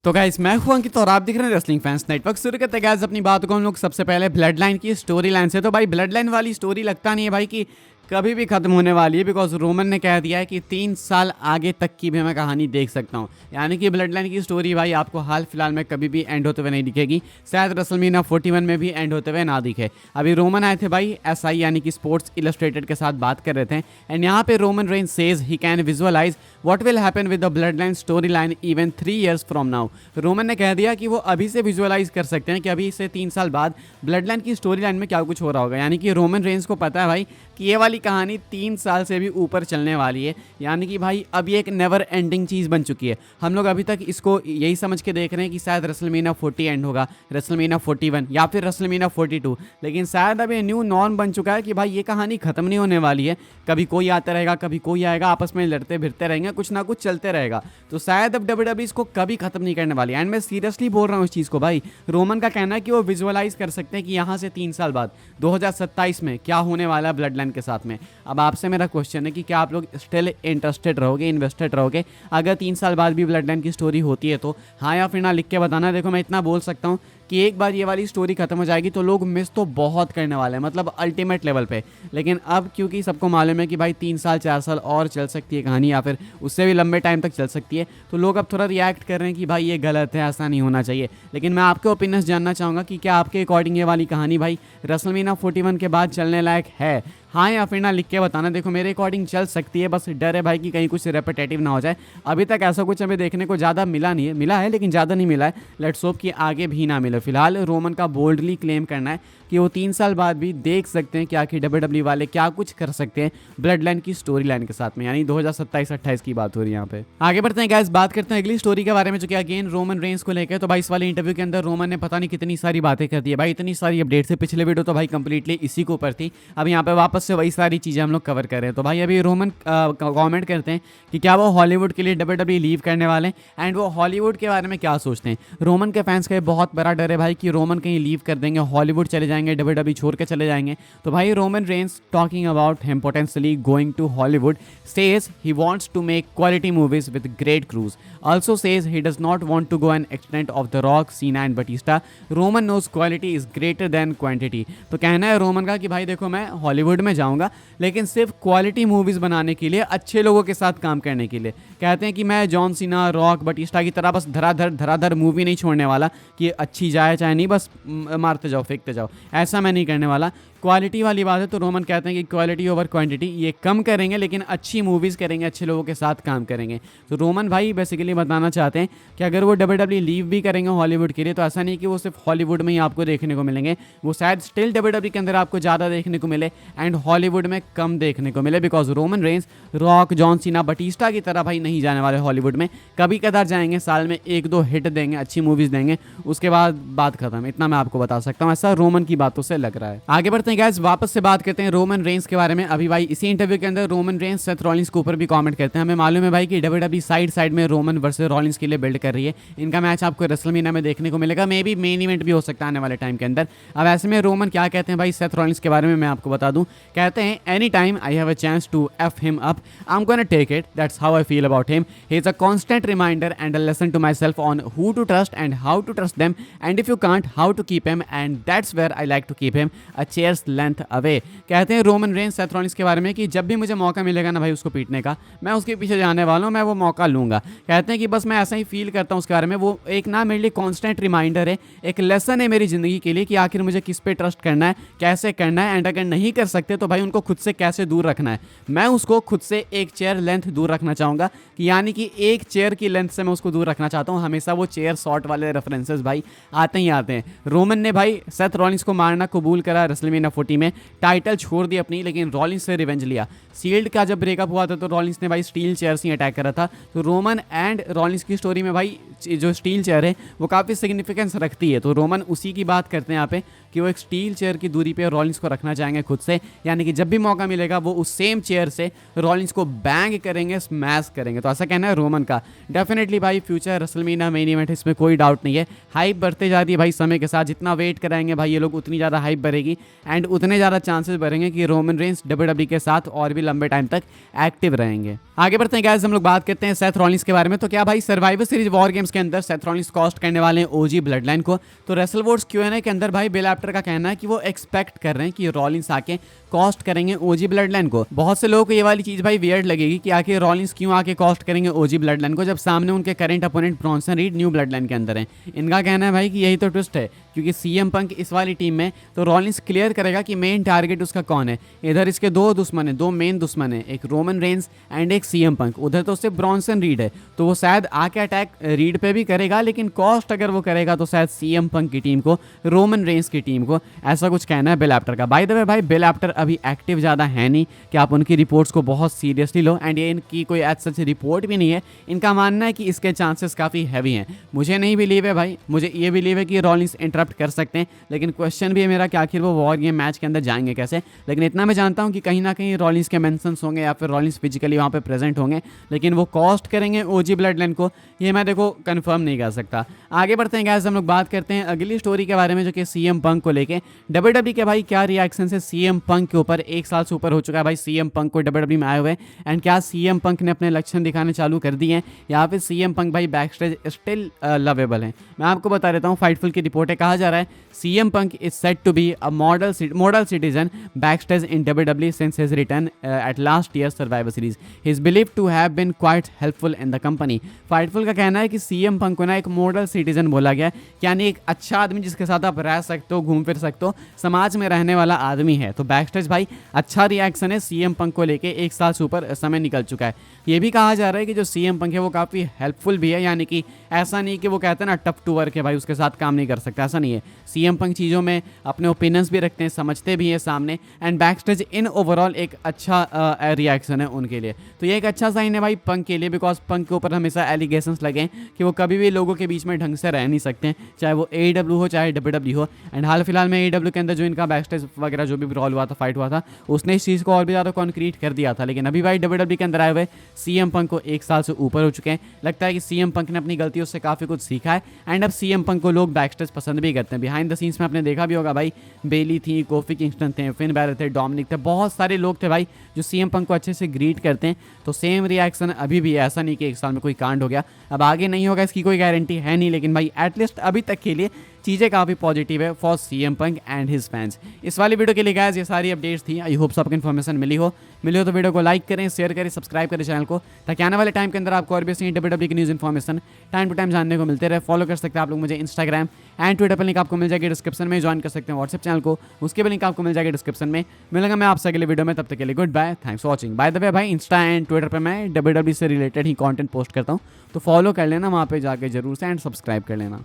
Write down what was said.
तो गाइस मैं हूं अंकित और आप दिख रहे हैं रेसलिंग फैंस नेटवर्क। शुरू करते हैं गाइस अपनी बात को हम लोग सबसे पहले ब्लड लाइन की स्टोरी लाइन से। तो भाई ब्लड लाइन वाली स्टोरी लगता नहीं है भाई कि कभी भी खत्म होने वाली है, बिकॉज रोमन ने कह दिया है कि 3 साल आगे तक की भी मैं कहानी देख सकता हूं। यानी कि ब्लड लाइन की स्टोरी भाई आपको हाल फिलहाल में कभी भी एंड होते हुए नहीं दिखेगी, शायद रेसलमेनिया 41 में भी एंड होते हुए ना दिखे। अभी रोमन आए थे भाई SI यानी कि स्पोर्ट्स इलस्ट्रेटेड के साथ बात कर रहे थे, एंड यहाँ पे Roman Reigns says he can visualise what will happen with the blood line story line even 3 years from now. Roman ने कह दिया कि वो अभी से विजुअलाइज कर सकते हैं कि अभी से 3 साल बाद ब्लड लाइन की स्टोरी लाइन में क्या कुछ हो रहा होगा। यानी कि रोमन रेंज को पता है भाई कि ये वाली कहानी 3 साल से भी ऊपर चलने वाली है। यानी कि भाई अब ये एक नेवर एंडिंग चीज़ बन चुकी है। हम लोग अभी तक इसको यही समझ के देख रहे हैं कि शायद रेसलमेनिया 40 एंड होगा, रेसलमेनिया 41 या फिर रेसलमेनिया 42, लेकिन शायद अब ये न्यू नॉर्म बन चुका है कि भाई ये कहानी खत्म नहीं होने वाली है। कभी कोई आता रहेगा, कभी कोई आएगा, आपस में लड़ते भिड़ते रहेंगे, कुछ ना कुछ चलते रहेगा। तो शायद अब WWE इसको कभी खत्म नहीं करने वाली है। एंड मैं सीरियसली बोल रहा हूँ इस चीज़ को भाई। रोमन का कहना है कि वो विजुअलाइज कर सकते हैं कि यहाँ से 3 साल बाद 2027 में क्या होने वाला है ब्लड लाइन के साथ में। अब आपसे मेरा क्वेश्चन है कि क्या आप लोग स्टिल इंटरेस्टेड रहोगे, इन्वेस्टेड रहोगे अगर 3 साल बाद भी ब्लड लाइन की स्टोरी होती है तो? हाँ या फिर ना लिख के बताना। देखो मैं इतना बोल सकता हूँ कि एक बार ये वाली स्टोरी खत्म हो जाएगी तो लोग मिस तो बहुत करने वाले हैं, मतलब अल्टीमेट लेवल पे। लेकिन अब क्योंकि सबको मालूम है कि भाई 3 साल 4 साल और चल सकती है कहानी, या फिर उससे भी लंबे टाइम तक चल सकती है, तो लोग अब थोड़ा रिएक्ट कर रहे हैं कि भाई ये गलत है, ऐसा नहीं होना चाहिए। लेकिन मैं आपके ओपिनियंस जानना चाहूँगा कि क्या आपके अकॉर्डिंग ये वाली कहानी भाई रेसलमेनिया 41 के बाद चलने लायक है? हाँ या फिर ना लिख के बताना। देखो मेरे अकॉर्डिंग चल सकती है, बस डर है भाई कि कहीं कुछ रेपिटेटिव ना हो जाए। अभी तक ऐसा कुछ हमें देखने को ज़्यादा मिला नहीं है, मिला है लेकिन ज़्यादा नहीं मिला है। लेट्स होप कि आगे भी ना मिले। फिलहाल रोमन का बोल्डली क्लेम करना है कि वो 3 साल बाद भी देख सकते हैं कि आखिर WWE वाले क्या कुछ कर सकते हैं ब्लड लाइन की स्टोरी लाइन के साथ में। यानी 2027-28 की बात हो रही है यहाँ पे। आगे बढ़ते हैं गाइस, बात करते हैं अगली स्टोरी के बारे में, जो कि अगेन रोमन रेंज को लेकर। तो भाई इस वाले इंटरव्यू के अंदर रोमन ने पता नहीं कितनी सारी बातें कर दी है भाई, इतनी सारी अपडेट से। पिछले वीडियो तो भाई कंप्लीटली इसी के ऊपर थी, अब यहाँ पे वापस से वही सारी चीज़ें हम लोग कवर कर रहे हैं। तो भाई अभी रोमन कमेंट करते हैं कि क्या वो हॉलीवुड के लिए WWE लीव करने वाले हैं, एंड वो हॉलीवुड के बारे में क्या सोचते हैं। रोमन के फैंस का ये बहुत बड़ा डर है भाई कि रोमन कहीं लीव कर देंगे, हॉलीवुड चले जाएंगे, WWE छोड़ के चले जाएंगे। तो भाई Roman Reigns talking about him potentially going to Hollywood says he wants to make quality movies with great crews. Also says he does not want to go an extent of The Rock, Cena and Batista. Roman knows quality is greater than quantity. तो कहना है Roman का कि भाई देखो मैं Hollywood में जाऊंगा लेकिन सिर्फ क्वालिटी मूवीज़ बनाने के लिए, अच्छे लोगों के साथ काम करने के लिए। कहते हैं कि मैं जॉन सीना, रॉक, बटिस्टा की तरह बस धराधर मूवी नहीं छोड़ने वाला कि अच्छी जाए चाहे नहीं, बस मारते जाओ फेंकते जाओ, ऐसा मैं नहीं करने वाला। क्वालिटी वाली बात है तो रोमन कहते हैं कि क्वालिटी ओवर क्वांटिटी, ये कम करेंगे लेकिन अच्छी मूवीज़ करेंगे, अच्छे लोगों के साथ काम करेंगे। तो रोमन भाई बेसिकली बताना चाहते हैं कि अगर वो WWE लीव भी करेंगे हॉलीवुड के लिए तो ऐसा नहीं कि वो सिर्फ हॉलीवुड में ही आपको देखने को मिलेंगे, वो शायद स्टिल WWE के अंदर आपको ज़्यादा देखने को मिले एंड हॉलीवुड में कम देखने को मिले। Because Roman Reigns Rock, John Cena, Batista की तरह भाई नहीं जाने वाले हॉलीवुड में, कभी कदार जाएंगे, साल में 1-2 हिट देंगे, अच्छी मूवीज़ देंगे, उसके बाद बात खत्म। इतना मैं आपको बता सकता हूँ, ऐसा रोमन की बातों से लग रहा है। आगे बढ़ते हैं गाइस, वापस से बात करते हैं रोमन रेंज के बारे में। अभी भाई इसी इंटरव्यू के अंदर रोमन रेंज सेथ रॉलिंस के ऊपर भी कमेंट करते हैं। हमें मालूम है भाई कि WWE साइड में रोमन वर्सेस रॉलिंस के लिए बिल्ड कर रही है। इनका मैच आपको रेसलमेनिया में देखने को मिलेगा, मे बी मेन इवेंट भी हो सकता है आने वाले टाइम के अंदर। अब ऐसे में रोमन क्या कहते हैं भाई सेथ रॉलिंस के बारे में मैं आपको बता दूं। कहते हैं any time I have a chance to F him up I am gonna take it, that's how I feel about him. He is a constant reminder and a lesson to my self on who to trust and how to trust them, and if you can't how to keep him, and that's where I like to keep him a chair's length away. कहते हैं Roman Reigns Seth Rollins के बारे में कि जब भी मुझे मौका मिलेगा ना भाई उसको पीटने का, मैं उसके पीछे जाने वाला हूँ, मैं वो मौका लूँगा। कहते हैं कि बस मैं ऐसा ही फील करता हूँ उसके बारे में, वो एक ना मेरे लिए कांस्टेंट रिमाइंडर है, एक लेसन है मेरी ज़िंदगी के लिए कि आखिर मुझे किस पे ट्रस्ट करना है, कैसे करना है, एंड अगर नहीं कर सकते तो भाई उनको खुद से कैसे दूर रखना है। मैं उसको खुद से एक चेयर लेंथ दूर रखना चाहूँगा, कि यानी कि एक चेयर की लेंथ से मैं उसको दूर रखना चाहता हूँ। हमेशा वो चेयर शॉट वाले रेफरेंसेस भाई आते ही आते हैं। रोमन ने भाई सेथ रॉलिंस को मारना कबूल करा रेसलमेनिया 40 में, टाइटल छोड़ दी अपनी, लेकिन रॉलिंस से रिवेंज लिया। शील्ड का जब ब्रेकअप हुआ था तो रॉलिंस ने भाई स्टील चेयर से अटैक करा था। तो रोमन एंड रॉलिंस की स्टोरी में भाई जो स्टील चेयर है वो काफ़ी सिग्निफिकेंस रखती है। तो रोमन उसी की बात करते हैं यहाँ पे कि वो एक स्टील चेयर की दूरी पे रॉलिंस को रखना चाहेंगे खुद से, यानी कि जब भी मौका मिलेगा वो उस सेम चेयर से रॉलिंस को बैंग करेंगे, स्मैश करेंगे। तो ऐसा कहना है रोमन का। डेफिनेटली भाई फ्यूचर रेसलमेनिया मेन इवेंट है, इसमें कोई डाउट नहीं है। हाइप बढ़ते जाती है भाई समय के साथ, जितना वेट कराएंगे भाई ये लोग उतनी ज़्यादा हाइप बढ़ेगी। एंड एंड उतने ज़्यादा चांसेस बढ़ेंगे कि रोमन रेंस WWE के साथ और भी लंबे टाइम तक एक्टिव रहेंगे। आगे बढ़ते हैं गाइस, हम लोग बात करते हैं सेथ रॉलिंस के बारे में। तो क्या भाई सर्वाइवर सीरीज वॉर गेम्स के अंदर सेथ रॉलिंस कॉस्ट करने वाले हैं ओजी ब्लड लाइन को। तो रेसल वॉर्स Q&A के अंदर भाई बिल एप्टर का कहना है कि वो एक्सपेक्ट कर रहे हैं कि रॉलिंस आके कॉस्ट करेंगे ओजी ब्लड लाइन को। बहुत से लोगों को ये वाली चीज़ भाई वियर्ड लगेगी कि आके रॉलिंस क्यों आके कॉस्ट करेंगे ओजी ब्लड लाइन को, जब सामने उनके current opponent Bronson read new blood line के अंदर है। इनका कहना है भाई कि यही तो ट्विस्ट है, क्योंकि CM पंक इस वाली टीम में, तो रॉलिंस क्लियर करेगा कि मेन टारगेट उसका कौन है। इधर इसके दो दुश्मन है, दो मेन दुश्मन है, एक रोमन रेंस एंड एक CM पंक। उधर तो उससे ब्रॉन्सन रीड है, तो वो शायद आके अटैक रीड पे भी करेगा, लेकिन कॉस्ट अगर वो करेगा तो शायद CM पंक की टीम को, रोमन रेंस की टीम को। ऐसा कुछ कहना है बिल एप्टर का। बाय द वे भाई बिल एप्टर अभी एक्टिव ज़्यादा है नहीं कि आप उनकी रिपोर्ट्स को बहुत सीरियसली लो, एंड ये इनकी कोई एज सच रिपोर्ट भी नहीं है। इनका मानना है कि इसके चांसेस काफ़ी हैवी हैं। मुझे नहीं बिलीव है भाई, मुझे ये बिलीव है कि रॉलिंस इंटरप्ट कर सकते हैं, लेकिन क्वेश्चन भी है मेरा कि आखिर वो वॉर गेम मैच के अंदर जाएंगे कैसे। लेकिन इतना मैं जानता हूँ कि कहीं ना कहीं रॉलिंस के मेंशंस होंगे या फिर रॉलिंस फिजिकली वहाँ पे प्रेजेंट होंगे, लेकिन वो कॉस्ट करेंगे ओजी ब्लड लाइन को, ये मैं देखो कंफर्म नहीं कर सकता। आगे बढ़ते हैं गाइस, हम लोग बात करते हैं अगली स्टोरी के बारे में, जो कि CM पंक को लेके WWE के भाई क्या रिएक्शन है CM पंक के ऊपर। 1 साल से ऊपर हो चुका है भाई CM पंक को WWE में आए हुए, एंड क्या CM पंक ने अपने लक्षण दिखाने चालू कर दिए हैं, या फिर CM पंक भाई बैक स्टेज स्टिल लवेबल है। मैं आपको बता देता हूँ, फाइटफुल की रिपोर्ट है, कहा जा रहा है CM Punk is said to be a model citizen backstage in WWE since his return at last year's Survivor Series. He is believed to have been quite helpful in the company. Fightful का कहना है कि CM Punk को ना एक model citizen बोला गया, यानी एक अच्छा आदमी जिसके साथ आप रह सकते हो, घूम फिर सकते हो, समाज में रहने वाला आदमी है। तो बैकस्टेज भाई अच्छा रिएक्शन है CM Punk को लेके। 1 साल से ऊपर समय निकल चुका है। ये भी कहा जा रहा है कि जो CM Punk है वो काफ़ी हेल्पफुल भी है, यानी कि ऐसा नहीं कि वो कहते हैं ना टफ टू वर्क है भाई, उसके साथ काम नहीं कर सकता, ऐसा नहीं है। CM Punk चीज़ों में अपने ओपिनियंस भी रखते हैं, समझते भी हैं सामने, एंड बैकस्टेज इन ओवरऑल एक अच्छा रिएक्शन है उनके लिए। तो ये एक अच्छा साइन है भाई पंक के लिए, बिकॉज पंक के ऊपर हमेशा एलिगेशंस लगे कि वो कभी भी लोगों के बीच में ढंग से रह नहीं सकते, चाहे वो AEW हो चाहे WWE हो। एंड हाल फिलहाल में AEW के अंदर जो इनका बैकस्टेज वगैरह जो भी ब्रॉल हुआ था, फाइट हुआ था, उसने इस चीज़ को और भी ज़्यादा कॉन्क्रीट कर दिया था। लेकिन अभी भाई WWE के अंदर आए हुए CM Punk को 1 साल से ऊपर हो चुके हैं। लगता है कि CM Punk ने अपनी गलतियों से काफ़ी कुछ सीखा है, एंड अब CM Punk को लोग बैकस्टेज पसंद भी करते हैं। बिहाइंड द सीन्स में आपने देखा भी होगा भाई, बेली थी, कोफी किंगस्टन थे, फिन बैरर थे, डोमिनिक थे, बहुत सारे लोग थे भाई जो CM Punk को अच्छे से ग्रीट करते हैं। तो सेम रिएक्शन अभी भी, ऐसा नहीं कि 1 साल में कोई कांड हो गया, अब आगे नहीं होगा इसकी कोई गारंटी है नहीं, लेकिन भाई एटलीस्ट अभी तक के लिए चीज़ें काफ़ी पॉजिटिव है for CM Punk and his fans. इस वाली वीडियो के लिए गाइस ये सारी अपडेट्स थी। आई होप सबको इन्फॉर्मेशन मिली हो तो वीडियो को लाइक करें, शेयर करें, सब्सक्राइब करें चैनल को, ताकि आने वाले टाइम के अंदर आपको और भी WWE की news information time to time जानने को मिलते रहे। फॉलो कर सकते हैं आप लोग मुझे इंस्टाग्राम एंड ट्विटर पर, लिंक आपको मिल जाएगी डिस्क्रिप्शन में। ज्वाइन कर सकते हैं व्हाट्सएप चैनल को, उसके भी लिंक आपको मिल जाएगी डिस्क्रिप्शन में। मिलूंगा मैं आपसे अगले वीडियो में, तब तक के लिए good bye, thanks for watching. By the way भाई इंस्टा एंड ट्विटर पर मैं WWE से रिलेटेड ही कॉन्टेंट पोस्ट करता हूँ, तो फॉलो कर लेना वहाँ पर जाकर जरूर से, एंड सब्सक्राइब कर लेना।